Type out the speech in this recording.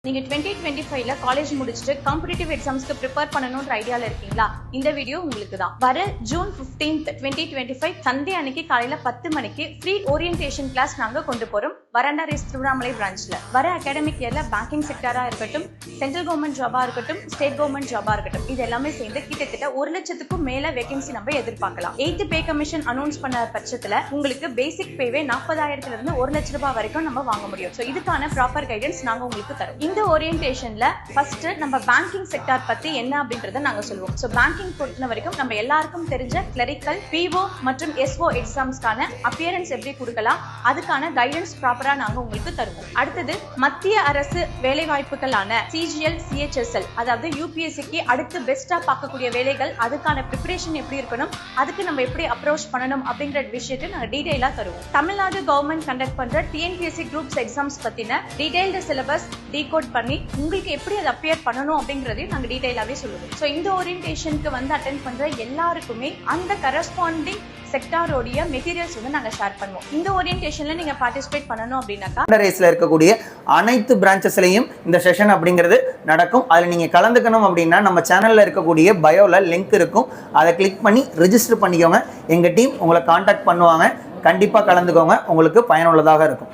நீங்க 2025ல காலேஜ் முடிச்சுட்டு competitive எக்ஸாம்ஸ்க்கு prepare பண்ணணும்ன்ற ஐடியால இருக்கீங்களா? இந்த வீடியோ உங்களுக்கு தான். வர ஜூன் 15th 2025 சண்டே அன்னைக்கு காலையில 10 மணிக்கு ஃப்ரீ ஓரியன்டேஷன் கிளாஸ் நாங்க கொண்டு போறோம் வராண்டா ரேஸ் திருவண்ணாமலை பிரான்ச்ல. வர அகாடமிக் இயர்ல பேங்கிங் செக்டரா இருக்கட்டும், சென்ட்ரல் கவர்மெண்ட் ஜாபா இருக்கட்டும், ஸ்டேட் கவர்மெண்ட் ஜாபா இருக்கட்டும், இது எல்லாமே சேர்ந்து கிட்டத்தட்ட 1 லட்சத்துக்கும் மேல வேகன்சி நம்ம எதிர்பார்க்கலாம். 8th பே கமிஷன் அனௌன்ஸ் பண்ண பட்சத்துல உங்களுக்கு பேசிக் பேவே 40,000 இருந்து 1 லட்ச ரூபாய் வரைக்கும் நம்ம வாங்க முடியும். சோ இதுக்கான ப்ராப்பர் கைடன்ஸ் நாங்க உங்களுக்கு தரோம். இந்த ஓரியன்டேஷன்ல ஃபர்ஸ்ட் நம்ம பேங்கிங் செக்டார் பத்தி என்ன அப்படின்றத நாங்க சொல்லுவோம். சோ பேங்கிங் பொறுத்த வரைக்கும் நம்ம எல்லாருக்கும் தெரிஞ்ச கிளரிக்கல், பிஓ மற்றும் எஸ்ஓ எக்ஸாம்ஸ்க்கான அப்பியரன்ஸ் எப்படி கொடுக்கலாம், அதுக்கான கைடன்ஸ் ப்ராப்பரா நாங்க உங்களுக்கு தருவோம். அடுத்தது மத்திய அரசு வேலை வாய்ப்புகளான சிஜிஎல், சிஹெச்எஸ்எல், அதாவது யூபிஎஸ்சிக்கு அடுத்து பெஸ்டா பார்க்கக்கூடிய வேலைகள், அதுக்கான ப்ரிப்பரேஷன் எப்படி இருக்கணும், அதுக்கு நம்ம எப்படி அப்ரோச் பண்ணணும் அப்படிங்கிற விஷயத்தை நாங்க டீடைலா தருவோம். தமிழ்நாடு கவர்மெண்ட் கண்டக்ட் பண்ற டிஎன்பிஎஸ்சி குரூப்ஸ் எக்ஸாம்ஸ் பத்தின டீடைல்டு சிலபஸ் டீகோட் பண்ணி உங்களுக்கு எப்படி அதை அப்பியர் பண்ணணும் அப்படிங்கறதையும் நாங்க டீடைலாவே சொல்லுவோம். சோ இந்த ஓரியன்டேஷனுக்கு வந்து அட்டெண்ட் பண்ற எல்லாருக்குமே அந்த கரஸ்பாண்டிங் செக்டாரோட மெட்டீரியல்ஸ் வந்து நாங்க ஷேர் பண்ணுவோம். இந்த ஓரியன்டேஷன்ல நீங்க பார்ட்டிசிபேட் பண்ணணும் அப்படின்னாக்கா ரேஸ்ல இருக்கக்கூடிய அனைத்து பிரான்ச்சஸ்லயும் இந்த செஷன் அப்படிங்கிறது நடக்கும். அதுல நீங்க கலந்துக்கணும் அப்படின்னா நம்ம சேனல்ல இருக்கக்கூடிய பயோல லிங்க் இருக்கும், அதை கிளிக் பண்ணி ரெஜிஸ்டர் பண்ணிக்கோங்க. எங்க டீம் உங்களை கான்டாக்ட் பண்ணுவாங்க. கண்டிப்பா கலந்துக்கோங்க, உங்களுக்கு பயனுள்ளதாக இருக்கும்.